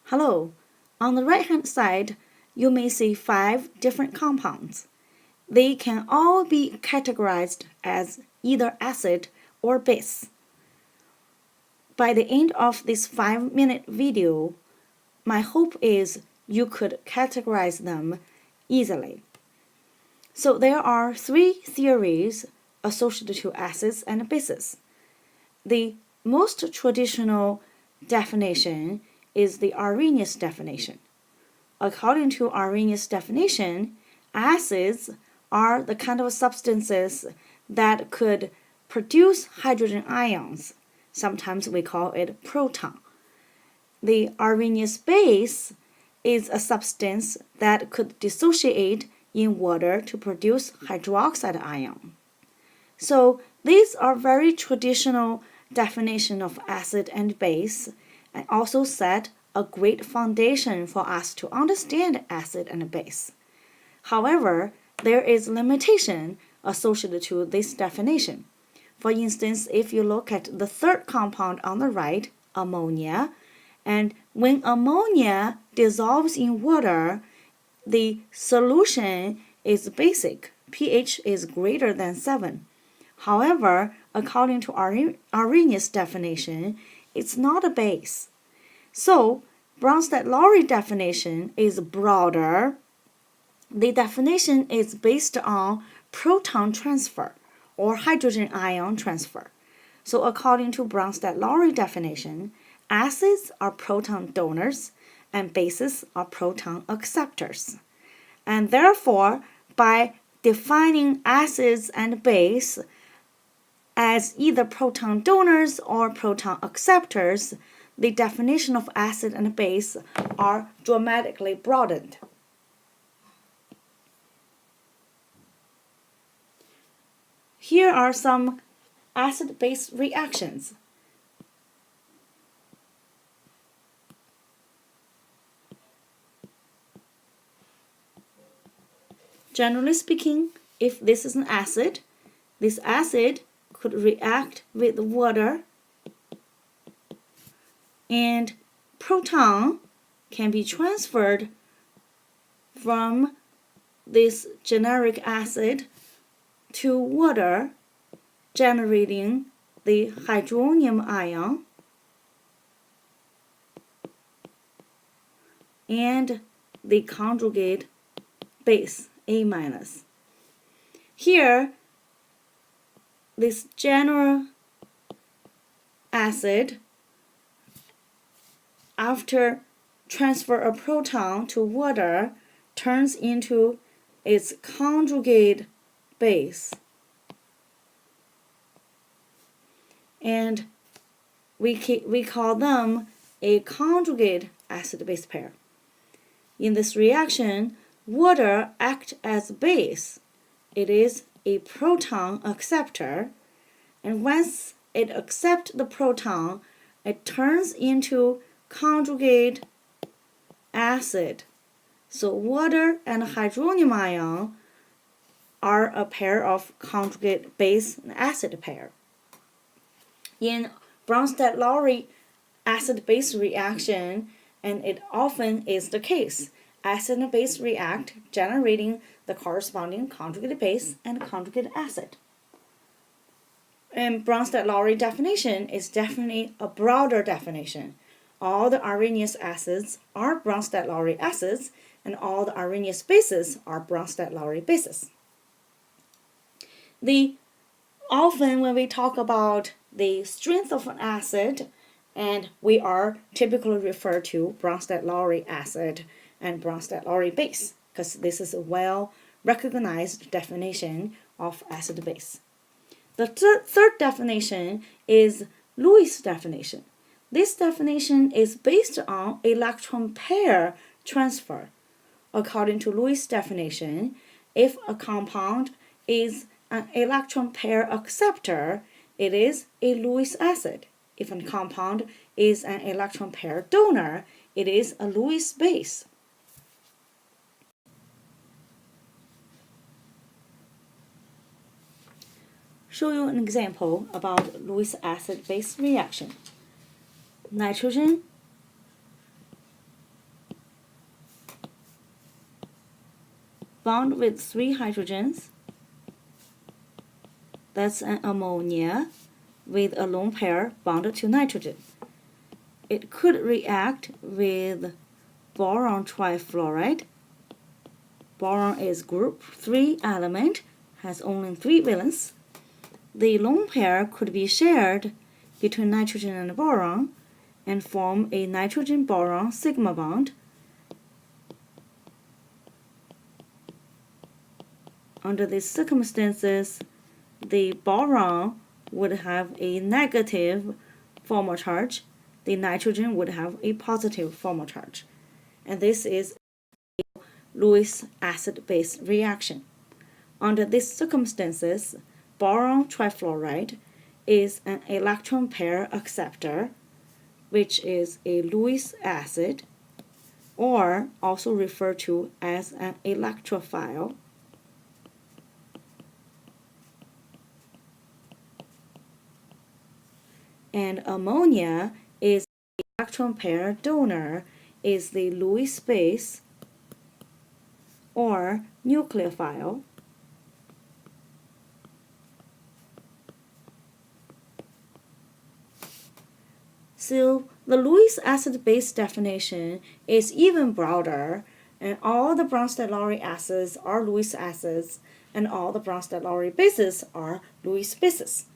Hello. On the right-hand side, you may see 5 different compounds. They can all be categorized as either acid or base. By the end of this 5-minute video, my hope is you could categorize them easily. So there are 3 theories associated to acids and bases. The most traditional definition is the Arrhenius definition. According to Arrhenius definition, acids are the kind of substances that could produce hydrogen ions. Sometimes we call it proton. The Arrhenius base is a substance that could dissociate in water to produce hydroxide ion. So these are very traditional definition of acid and base, and also set a great foundation for us to understand acid and base. However, there is limitation associated to this definition. For instance, if you look at the third compound on the right, ammonia, and when ammonia dissolves in water, the solution is basic. pH is greater than 7. However, according to Arrhenius definition, it's not a base. So, Bronsted-Lowry definition is broader. The definition is based on proton transfer or hydrogen ion transfer. So, according to Bronsted-Lowry definition, acids are proton donors and bases are proton acceptors. And therefore, by defining acids and base as either proton donors or proton acceptors, the definition of acid and base are dramatically broadened. Here are some acid-base reactions. Generally speaking, if this is an acid, this acid could react with water, and proton can be transferred from this generic acid to water, generating the hydronium ion and the conjugate base A-. Here, this general acid, after transfer a proton to water, turns into its conjugate base. And we call them a conjugate acid-base pair. In this reaction, water acts as base. It is a proton acceptor, and once it accepts the proton, it turns into conjugate acid. So water and hydronium ion are a pair of conjugate base and acid pair. In Bronsted-Lowry acid-base reaction, and it often is the case, acid and base react, generating the corresponding conjugate base and conjugate acid. And Bronsted-Lowry definition is definitely a broader definition. All the Arrhenius acids are Bronsted-Lowry acids, and all the Arrhenius bases are Bronsted-Lowry bases. Often when we talk about the strength of an acid, and we are typically referred to Bronsted-Lowry acid and Bronsted-Lowry base, because this is a well-recognized definition of acid-base. The third definition is Lewis definition. This definition is based on electron pair transfer. According to Lewis definition, if a compound is an electron pair acceptor, it is a Lewis acid. If a compound is an electron pair donor, it is a Lewis base. Show you an example about Lewis acid-base reaction. Nitrogen bond with 3 hydrogens. That's an ammonia with a lone pair bonded to nitrogen. It could react with boron trifluoride. Boron is group 3 element, has only 3 valence. The lone pair could be shared between nitrogen and boron and form a nitrogen-boron sigma bond. Under these circumstances, the boron would have a negative formal charge, the nitrogen would have a positive formal charge. And this is a Lewis acid-base reaction. Under these circumstances, boron trifluoride is an electron pair acceptor, which is a Lewis acid, or also referred to as an electrophile. And ammonia is the electron pair donor, is the Lewis base or nucleophile. So the Lewis acid-base definition is even broader, and all the Bronsted-Lowry acids are Lewis acids, and all the Bronsted-Lowry bases are Lewis bases.